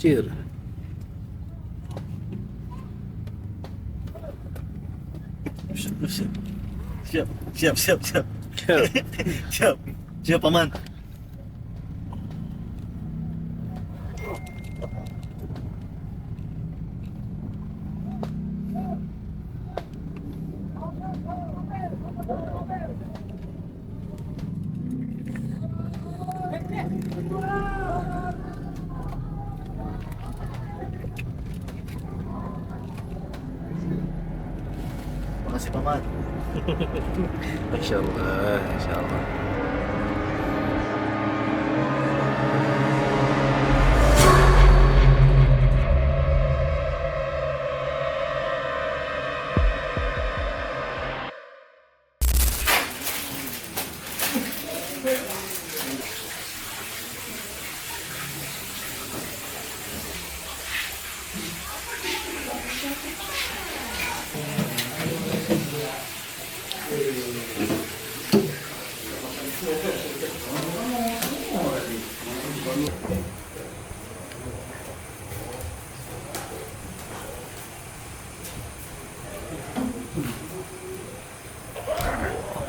Cir. Siap. Siap, Paman. Makasih, Paman. Masya Allah, Masya Allah.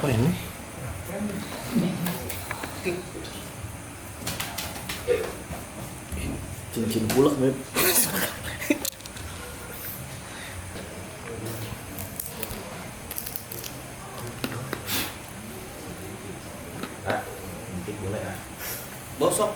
Apa ini? Cincin pula, Beb. Bosok.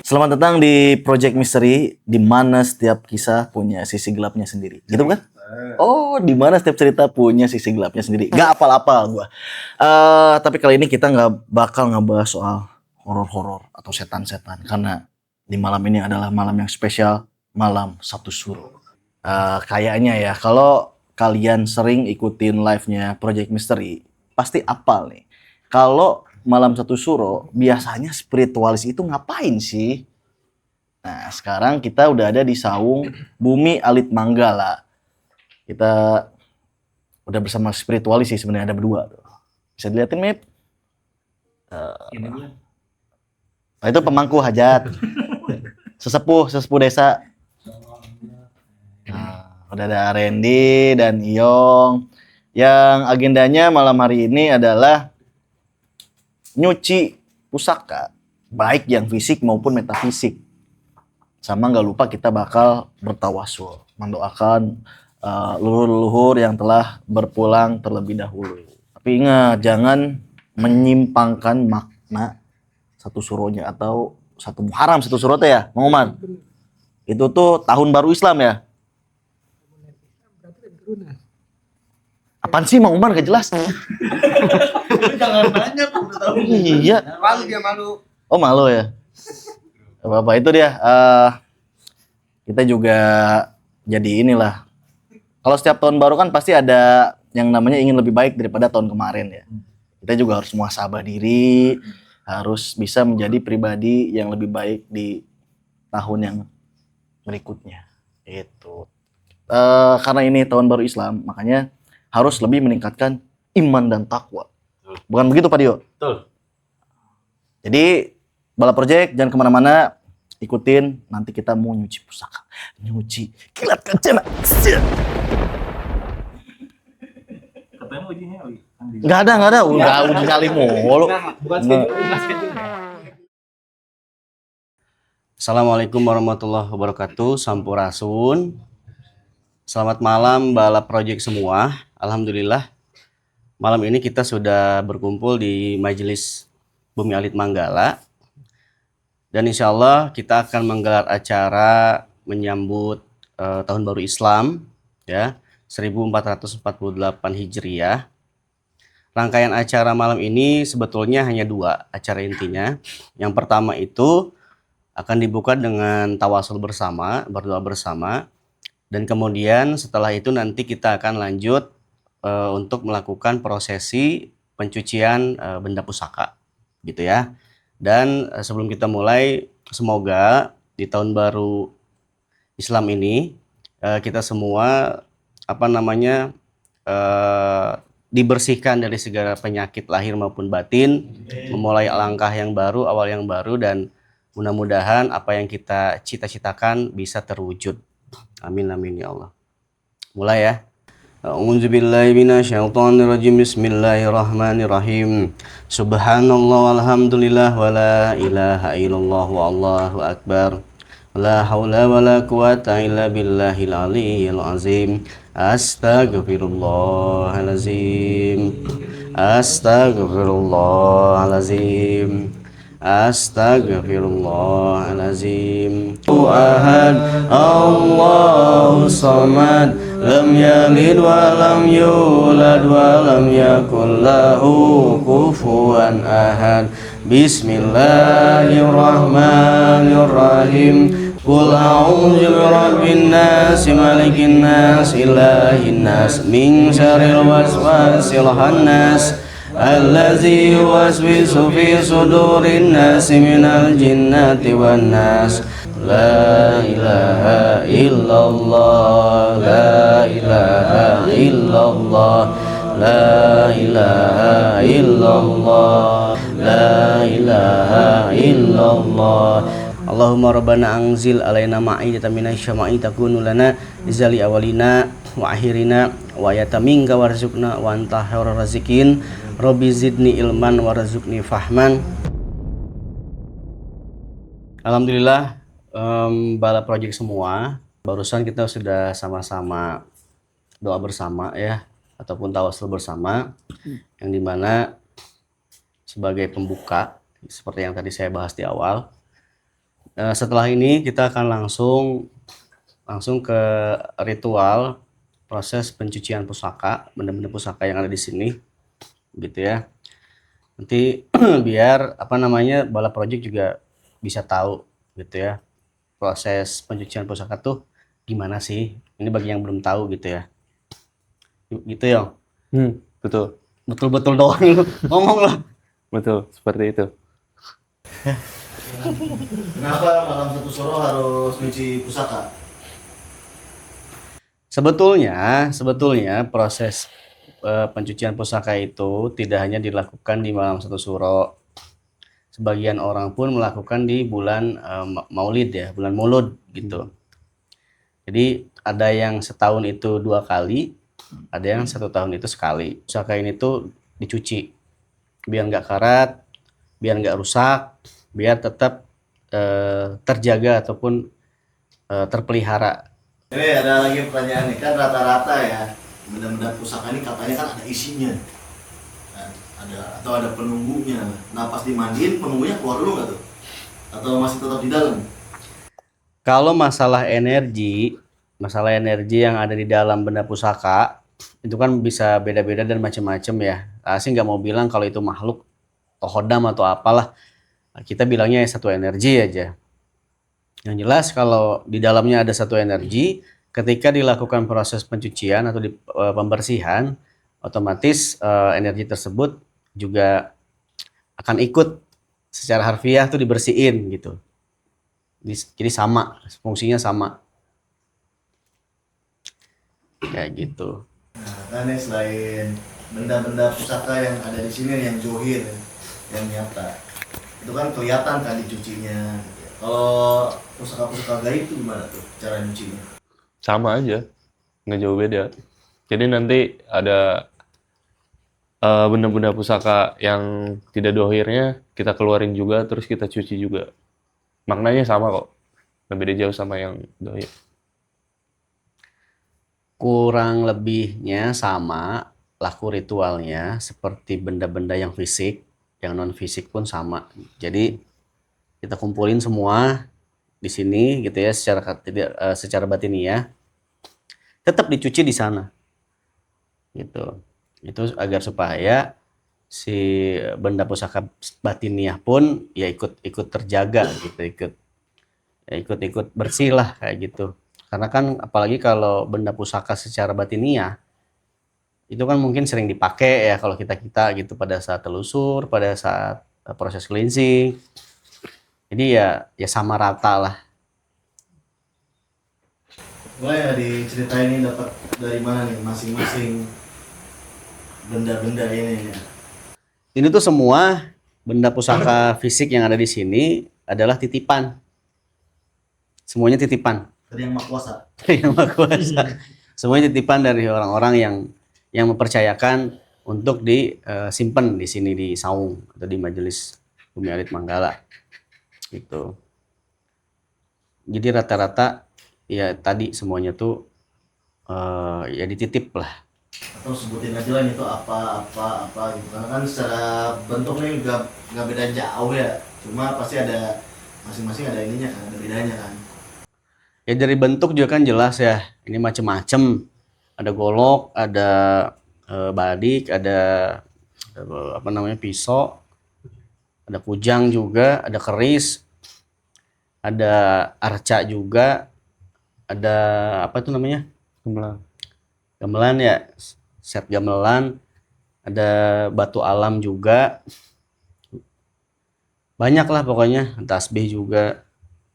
Selamat datang di Project Mystery, di mana setiap kisah punya sisi gelapnya sendiri. Gitu kan? Oh, di mana setiap cerita punya sisi gelapnya sendiri. Gak apal-apal gua. Tapi kali ini kita nggak bakal ngebahas soal horor-horor atau setan-setan, karena di malam ini adalah malam yang spesial, malam Sabtu Suro. Kayaknya ya, kalau kalian sering ikutin live-nya Project Mystery, pasti apal nih. Kalau malam Sabtu Suro, biasanya spiritualis itu ngapain sih? Nah, sekarang kita udah ada di Saung Bumi Alit Manggala. Kita udah bersama spiritualis sih, sebenarnya ada berdua tuh. Bisa dilihatin, Mip? Itu pemangku hajat. Sesepuh desa. Nah, udah ada Randy dan Iyong. Yang agendanya malam hari ini adalah nyuci pusaka, baik yang fisik maupun metafisik. Sama nggak lupa kita bakal bertawasul, mendoakan leluhur-leluhur yang telah berpulang terlebih dahulu. Tapi ingat, jangan menyimpangkan makna satu suronya atau satu Muharram, satu suro teh ya, Mang Umar. Itu tuh tahun baru Islam ya. Apaan sih Mang Umar gak jelas? Jangan nanya, udah tahu. Iya. Malu dia malu. Oh malu ya. Apa itu dia. Kita juga jadi inilah. Kalau setiap tahun baru kan pasti ada yang namanya ingin lebih baik daripada tahun kemarin ya. Kita juga harus muhasabah diri, harus bisa menjadi pribadi yang lebih baik di tahun yang berikutnya. Itu. Karena ini tahun baru Islam, makanya harus lebih meningkatkan iman dan takwa. Bukan begitu Pak Dio? Betul. Jadi Bala Project jangan kemana-mana, ikutin, nanti kita mau nyuci pusaka, nyuci kilat kencana. Katanya mau ujinya lagi. Nggak ada, udah uji nyali mulu. Bukan schedule. Assalamualaikum warahmatullahi wabarakatuh. Sampurasun. Selamat malam Bala Project semua. Alhamdulillah malam ini kita sudah berkumpul di Majelis Bumi Alit Manggala. Dan insya Allah kita akan menggelar acara menyambut Tahun Baru Islam ya 1448 Hijriah. Rangkaian acara malam ini sebetulnya hanya dua acara intinya. Yang pertama itu akan dibuka dengan tawasul bersama, berdoa bersama. Dan kemudian setelah itu nanti kita akan lanjut untuk melakukan prosesi pencucian benda pusaka gitu ya. Dan sebelum kita mulai, semoga di tahun baru Islam ini kita semua dibersihkan dari segala penyakit lahir maupun batin, memulai langkah yang baru, awal yang baru, dan mudah-mudahan apa yang kita cita-citakan bisa terwujud. Amin amin ya Allah. Mulai ya. A'udzubillahi minasyaitonirrajim. Bismillahirrahmanirrahim. Subhanallah walhamdulillah wala ilaha illallah wallahu akbar. La haula wala quwata illa billahil aliyyil azim. Astaghfirullahalazim. Astaghfirullahalazim. Astaghfirullahalazim. Ahad, Allahu samad, lam yalid wa lam yulad wa lam yakul lahu kufuwan ahad. Bismillahirrahmanirrahim. Qul a'udzu birabbin nas, malikin nas, ilahin nas, min syarril waswasil khannas, allazi yuwaswisu fi sudurin nasi minal jinnati wan nas. La ilaha illallah, la ilaha illallah, la ilaha illallah, la ilaha illallah. Allahumma rabbana anzil alaina ma'idatan minasyama'i takunu lana izali awalina wa akhirina wa yataminka warzuqna wa anta khairur razikin. Rabbi zidni ilman warzuqni fahman. Alhamdulillah, bala project semua, barusan kita sudah sama-sama doa bersama ya, ataupun tawasul bersama, yang dimana sebagai pembuka seperti yang tadi saya bahas di awal. Setelah ini kita akan langsung ke ritual proses pencucian pusaka, benda-benda pusaka yang ada di sini, gitu ya. Nanti biar bala project juga bisa tahu, gitu ya, proses pencucian pusaka tuh gimana sih. Ini bagi yang belum tahu, gitu ya. Gitu ya. Betul. Betul-betul doang ngomong lah. Betul, seperti itu. Kenapa malam satu suro harus nyuci pusaka? Sebetulnya proses pencucian pusaka itu tidak hanya dilakukan di malam satu suro. Sebagian orang pun melakukan di bulan Maulid ya, bulan Maulud gitu. Jadi ada yang setahun itu 2 kali, ada yang 1 tahun itu sekali. Pusaka ini tuh dicuci biar nggak karat, biar nggak rusak, biar tetap terjaga ataupun terpelihara. Ini ada lagi pertanyaan nih, kan rata-rata ya benda-benda pusaka ini katanya kan ada isinya, nah, atau ada penunggunya. Nah pas dimandiin penunggunya keluar dulu nggak tuh? Atau masih tetap di dalam? Kalau masalah energi yang ada di dalam benda pusaka itu kan bisa beda-beda dan macam-macam ya. Sih nggak mau bilang kalau itu makhluk atau hodam atau apalah. Kita bilangnya satu energi aja. Yang jelas kalau di dalamnya ada satu energi, ketika dilakukan proses pencucian atau pembersihan, otomatis energi tersebut juga akan ikut secara harfiah tuh dibersihin gitu. Jadi sama, fungsinya sama. Kayak gitu. Nah, kan nih selain benda-benda pusaka yang ada di sini yang zohir, yang nyata, itu kan kelihatan kan dicucinya. Kalau pusaka-pusaka gaib itu gimana tuh cara nyucinya? Sama aja, nggak jauh beda. Jadi nanti ada benda-benda pusaka yang tidak dohirnya kita keluarin juga, terus kita cuci juga. Maknanya sama kok, nggak beda jauh sama yang dohir. Kurang lebihnya sama, laku ritualnya seperti benda-benda yang fisik, yang non fisik pun sama. Jadi kita kumpulin semua di sini gitu ya, secara batiniah, tetap dicuci di sana gitu. Itu agar supaya si benda pusaka batiniah pun ya ikut terjaga gitu, ikut bersih lah kayak gitu. Karena kan apalagi kalau benda pusaka secara batiniah itu kan mungkin sering dipakai ya kalau kita gitu pada saat telusur, pada saat proses cleansing. Jadi ya sama rata lah. Boleh ya diceritain ini dapat dari mana nih masing-masing benda-benda ini ya? Ini tuh semua benda pusaka fisik yang ada di sini adalah titipan. Semuanya titipan. Dari yang Maha Kuasa. Yang Maha Kuasa. Semuanya titipan dari orang-orang yang mempercayakan untuk disimpan di sini di Saung atau di Majelis Bumi Arit Manggala. Gitu. Jadi rata-rata ya tadi semuanya tuh ya dititip lah. Atau sebutin aja lah itu apa gitu. Karena kan secara bentuk nih nggak beda jauh ya. Cuma pasti ada masing-masing ada ininya kan, ada bedanya kan. Ya dari bentuk juga kan jelas ya. Ini macem-macem. Ada golok, ada badik, ada apa namanya pisau, ada kujang juga, ada keris, ada arca juga, ada apa itu namanya? Gemelang. Gamelan ya, set gamelan, ada batu alam juga. Banyak lah pokoknya, tasbih juga,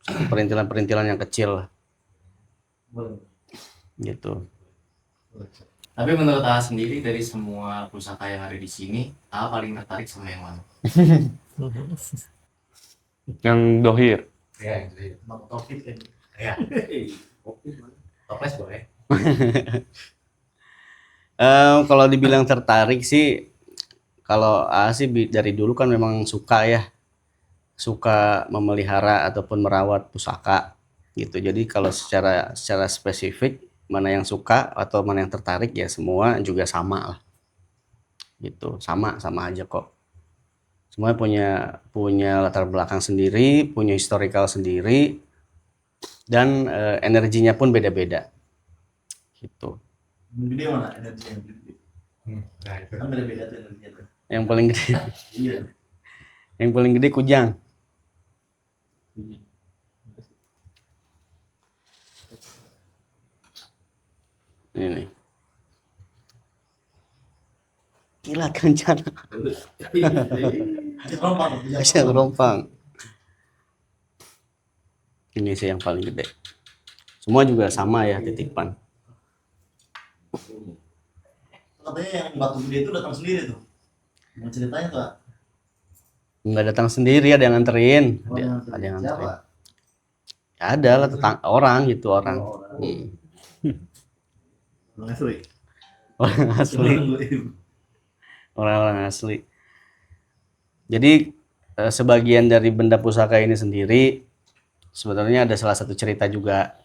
perintilan-perintilan yang kecil gitu. Tapi menurut A sendiri dari semua pusaka yang ada di sini, A paling tertarik sama yang mana? Yang dohir. Ya, itu. Bang Taufik kan. Ya. Toples boleh. Kalau dibilang tertarik sih, kalau A sih dari dulu kan memang suka suka memelihara ataupun merawat pusaka gitu. Jadi kalau secara spesifik mana yang suka atau mana yang tertarik ya semua juga sama lah. Gitu, sama aja kok. Semuanya punya latar belakang sendiri, punya historical sendiri, dan energinya pun beda-beda. Gitu. Yang gede mana energi yang gede? Nah, itu. Kan beda-beda tuh energinya tuh. Yang paling gede, Iya. yang paling gede kujang. Ini nih. Kilat kencana. Rompang. Bisa gerompang. Ini sih yang paling gede. Semua juga sama ya titipan. Katanya yang batu gede itu datang sendiri tuh. Mau ceritanya tuh? Ah? Nggak datang sendiri, ada yang nganterin. Oh, yang Ada yang siapa? nganterin. Ya ada lah orang gitu orang. Oh, orang. Hmm. Orang asli. Orang asli. Orang-orang asli. Jadi sebagian dari benda pusaka ini sendiri sebenarnya ada salah satu cerita juga.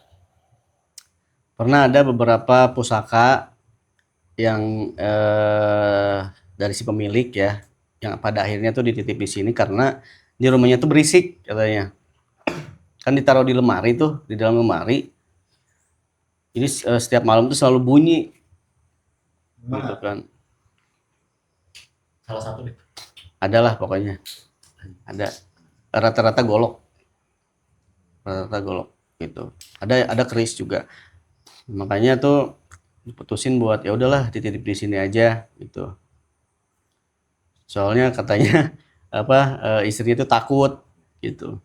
Pernah ada beberapa pusaka yang dari si pemilik ya, yang pada akhirnya tuh dititip di sini karena di rumahnya tuh berisik katanya. Kan ditaruh di lemari tuh, di dalam lemari. Jadi setiap malam tuh selalu bunyi. Gitu kan. Salah satu deh. Adalah pokoknya. Ada rata-rata golok. Rata-rata golok gitu. Ada keris juga. Makanya tuh diputusin buat ya udahlah dititip di sini aja gitu. Soalnya katanya istrinya itu takut gitu.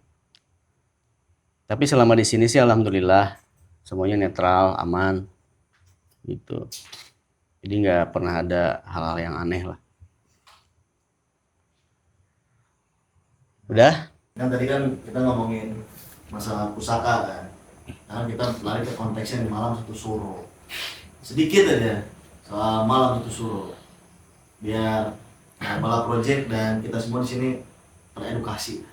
Tapi selama di sini sih alhamdulillah semuanya netral, aman gitu. Jadi nggak pernah ada hal-hal yang aneh lah. Udah? Kan tadi kan kita ngomongin masalah pusaka kan. Sekarang kita lari ke konteksnya di malam satu suro. Sedikit aja soal malam satu suro. Biar Bala Project dan kita semua di sini teredukasi.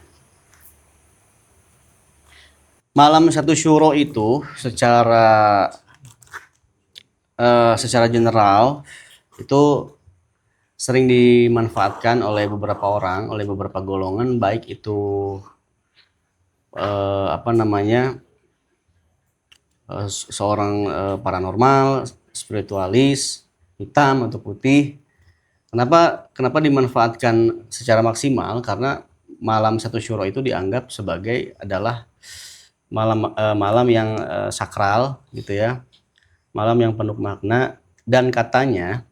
Malam satu syuro itu secara general itu sering dimanfaatkan oleh beberapa orang, oleh beberapa golongan, baik itu seorang paranormal, spiritualis, hitam atau putih. Kenapa dimanfaatkan secara maksimal? Karena malam satu syuro itu dianggap sebagai adalah malam yang sakral gitu ya, malam yang penuh makna, dan katanya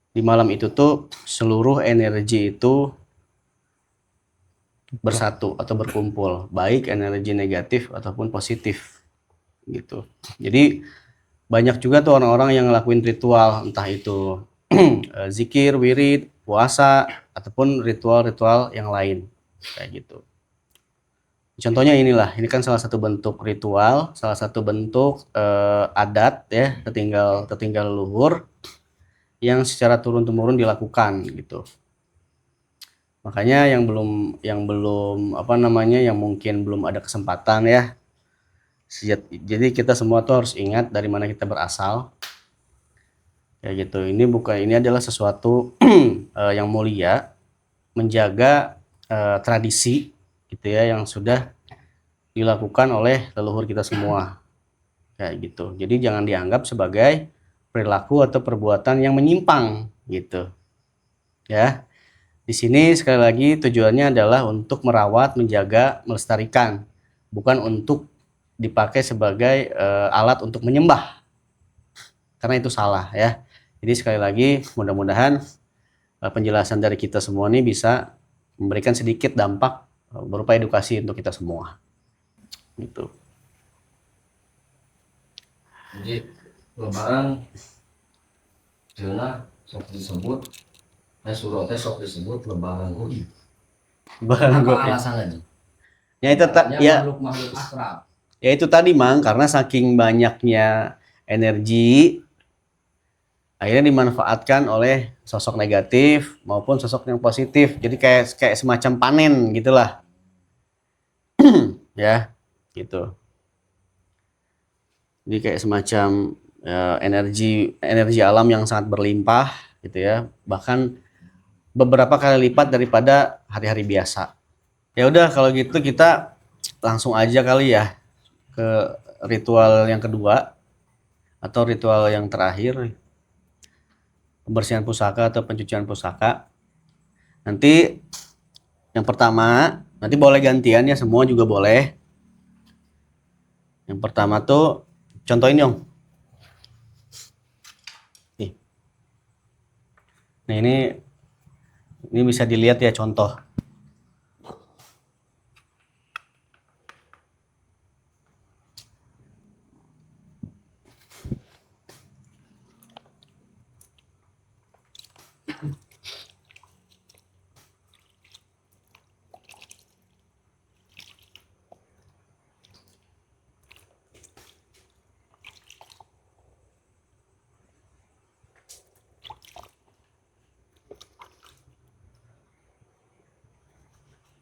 di malam itu tuh seluruh energi itu bersatu atau berkumpul, baik energi negatif ataupun positif gitu. Jadi banyak juga tuh orang-orang yang ngelakuin ritual, entah itu zikir, wirid, puasa, ataupun ritual-ritual yang lain kayak gitu. Contohnya inilah, ini kan salah satu bentuk ritual, salah satu bentuk adat ya, tertinggal leluhur yang secara turun-temurun dilakukan gitu. Makanya yang belum apa namanya, yang mungkin belum ada kesempatan ya. Jadi kita semua tuh harus ingat dari mana kita berasal. Ya gitu. Ini adalah sesuatu yang mulia, menjaga tradisi gitu ya yang sudah dilakukan oleh leluhur kita semua. Kayak gitu. Jadi jangan dianggap sebagai perilaku atau perbuatan yang menyimpang gitu. Ya. Di sini sekali lagi tujuannya adalah untuk merawat, menjaga, melestarikan, bukan untuk dipakai sebagai alat untuk menyembah. Karena itu salah ya. Jadi sekali lagi mudah-mudahan penjelasan dari kita semua ini bisa memberikan sedikit dampak berupa edukasi untuk kita semua. Gitu. Jadi lebaran jeuna sok disebut surat teh sok disebut lebaran goib. Barang Apa goib. alasannya? Ya itu ya Makhluk akrab. ya itu tadi Mang, karena saking banyaknya energi akhirnya dimanfaatkan oleh sosok negatif maupun sosok yang positif. Jadi kayak semacam panen gitulah. Ya, gitu. Jadi kayak semacam energi alam yang sangat berlimpah gitu ya. Bahkan beberapa kali lipat daripada hari-hari biasa. Ya udah kalau gitu kita langsung aja kali ya ke ritual yang kedua atau ritual yang terakhir, pembersihan pusaka atau pencucian pusaka. Nanti yang pertama, nanti boleh gantian ya, semua juga boleh. Yang pertama tuh contohin dong. Nih. Nah ini bisa dilihat ya contoh.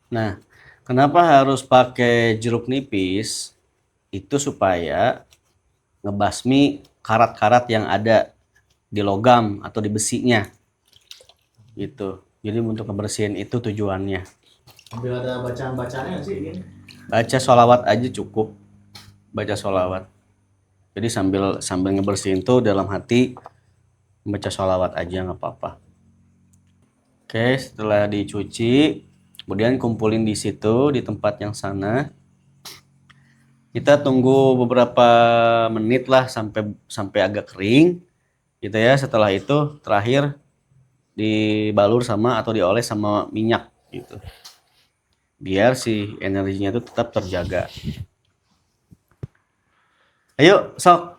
Nah, kenapa harus pakai jeruk nipis? Itu supaya ngebasmi karat-karat yang ada di logam atau di besinya. Gitu. Jadi untuk ngebersihin itu tujuannya. Ambil ada bacaan-bacaannya sih ini. Baca sholawat aja cukup. Baca sholawat. Jadi sambil ngebersihin tuh dalam hati baca sholawat aja nggak apa-apa. Oke, setelah dicuci, kemudian kumpulin di situ di tempat yang sana. Kita tunggu beberapa menit lah sampai agak kering, gitu ya. Setelah itu terakhir dibalur sama atau dioles sama minyak, gitu. Biar si energinya itu tetap terjaga. Ayo, sok.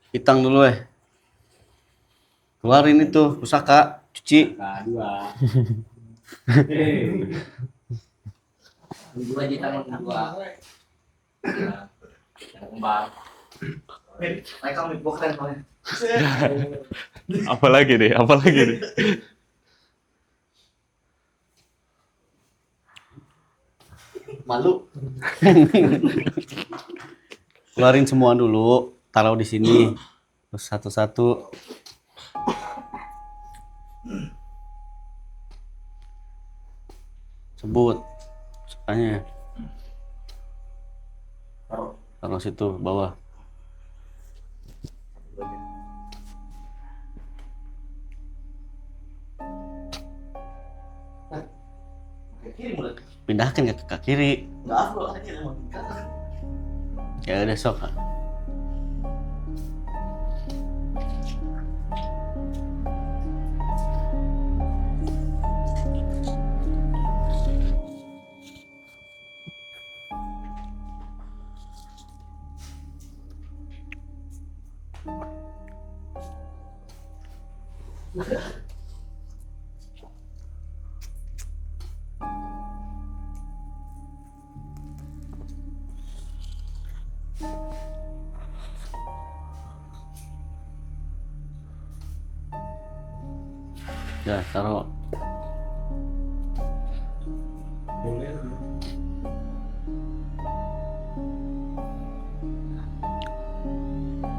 Hitang dulu keluarin itu pusaka, cuci. Dua. Dua juta dua. Yang kembar. Naik kamu gua keren soalnya. Apalagi deh, apalagi deh. Malu. Keluarin semua dulu, taruh di sini. Terus satu-satu. Sebut sukanya. Taruh situ bawah. Pindahkan ke kiri. Nggak afdol kan kiri emang. Ya udah sok. Ya, taruh.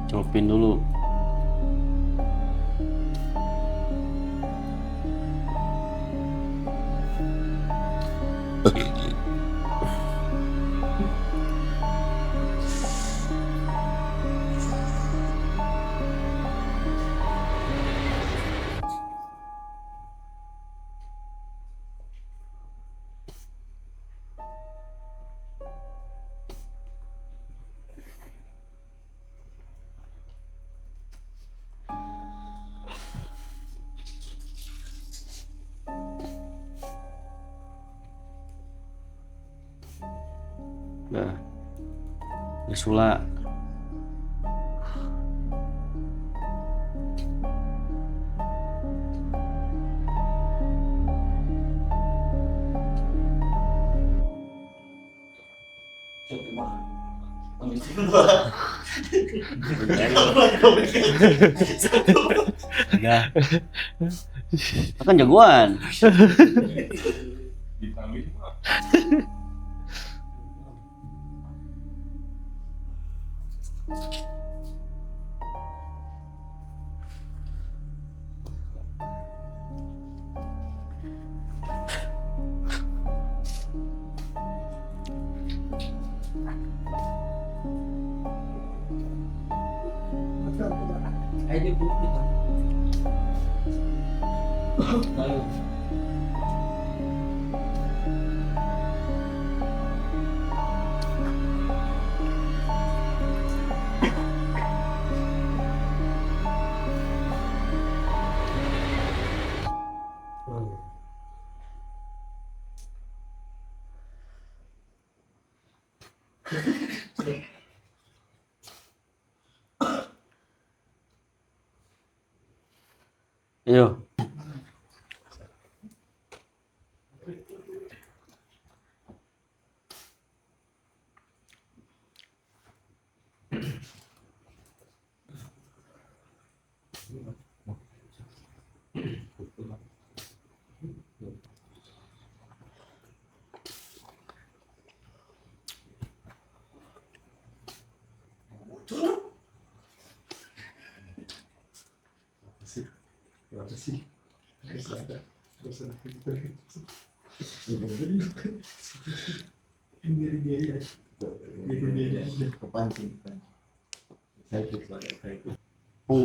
Celupin dulu. Nah, Trisula. Udah. Kan jagoan. Ayo.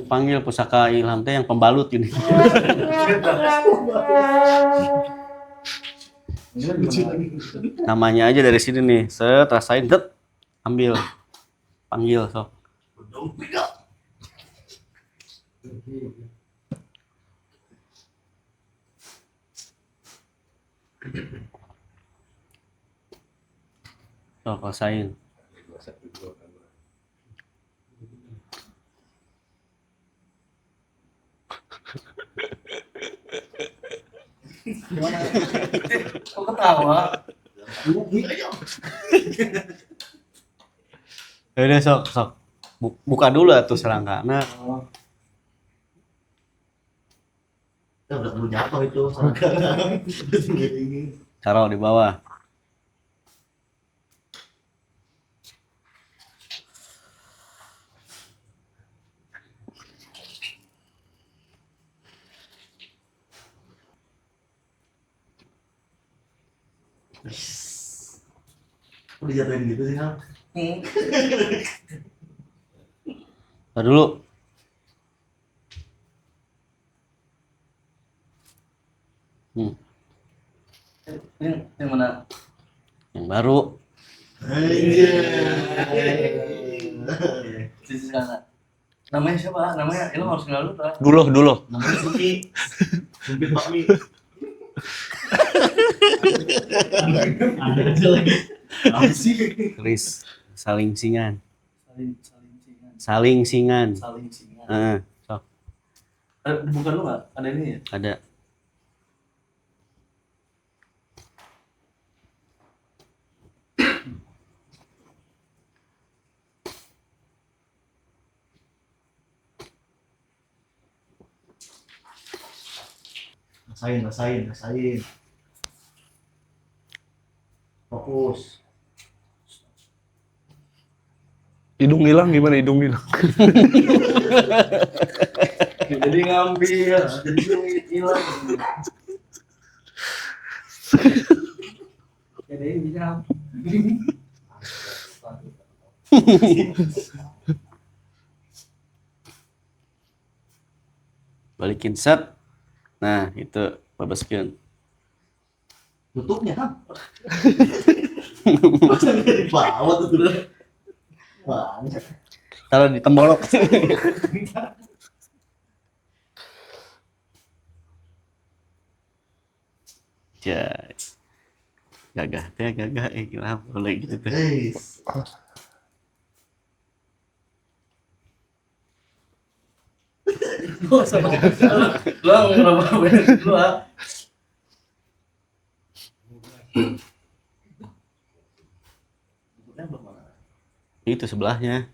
Panggil pusaka Ilham teh yang pembalut ini. Namanya aja dari sini nih. Set, rasain, set. Ambil. Panggil, sok. Sok, rasain. Kok ketawa? Udah, sok, sok. Buka dulu atuh serangga. Nah, Ya udah perlu jatuh itu sekarang. taruh di bawah. Udah jatuhin gitu sih, Ham. Taruh dulu. Yang mana? Yang baru. Sisi sana. Namanya siapa? Namanya lu harus kenal dulu, Pak. Dulu. Namanya Suki. Sumpit bakmi. Ada aja lagi. Apa sih? Tulis saling singan. Saling Saling singan. singan. Heeh, sok. Bukan lu nggak? Ada ini ya? Ada. Rasain. Fokus. Hidung hilang gimana hidung hilang? Jadi ngambil, jadi hilang. Jadi bisa. Balikin set. Nah, itu babaskeun. Tutupnya, Ham. Masa nggak dibawa tuh udah. Banyak. Taruh di tembolok. Jai. Gagah teh gagah gila boleh gitu teh. Guys. Lu sama lu ngeraba beres lu ah. Itu sebelahnya.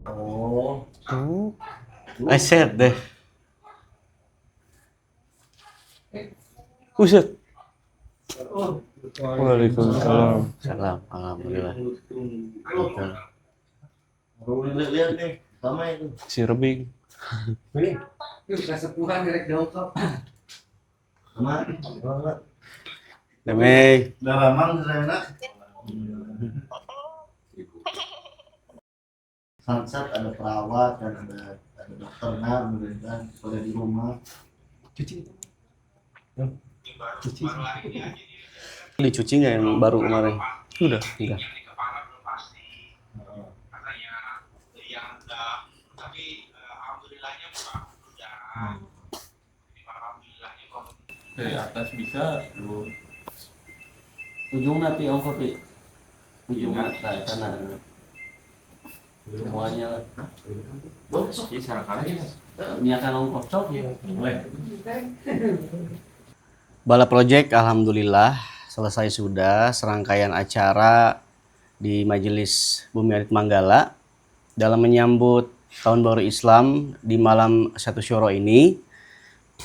Oh. Set deh. Buset. Waalaikumsalam. Salam, alhamdulillah. Baru lihat nih. Sama itu. Si Rebing. Yuk kasepuhan direk jongkok. Sama. Demeng. Udah lama saya enak. Saat ada perawat dan ada dokternya kemudian pada di rumah. Dicuci nggak yang baru kemarin? Sudah. Tidak. Dari atas bisa lu ujung nanti ongkot di ujung atas sana semuanya boleh sih sekarang niatkan orang kocok ya boleh. Bala Project alhamdulillah selesai sudah serangkaian acara di Majelis Bumi Arit Manggala dalam menyambut Tahun Baru Islam di malam Satu Syuro ini.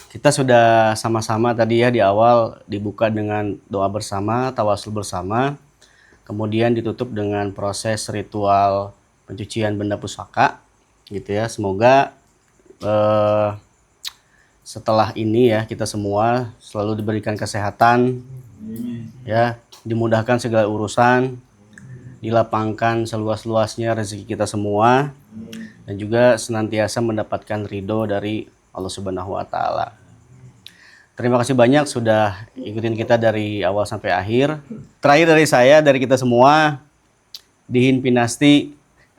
Kita sudah sama-sama tadi ya di awal dibuka dengan doa bersama, tawasul bersama, kemudian ditutup dengan proses ritual pencucian benda pusaka gitu ya. Semoga setelah ini ya kita semua selalu diberikan kesehatan ya, dimudahkan segala urusan, dilapangkan seluas-luasnya rezeki kita semua, dan juga senantiasa mendapatkan ridho dari Allah Subhanahu wa Ta'ala. Terima kasih banyak sudah ikutin kita dari awal sampai akhir. Terakhir dari saya, dari kita semua, Dihin Pinasti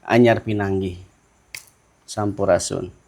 Anyar Pinanggi. Sampurasun.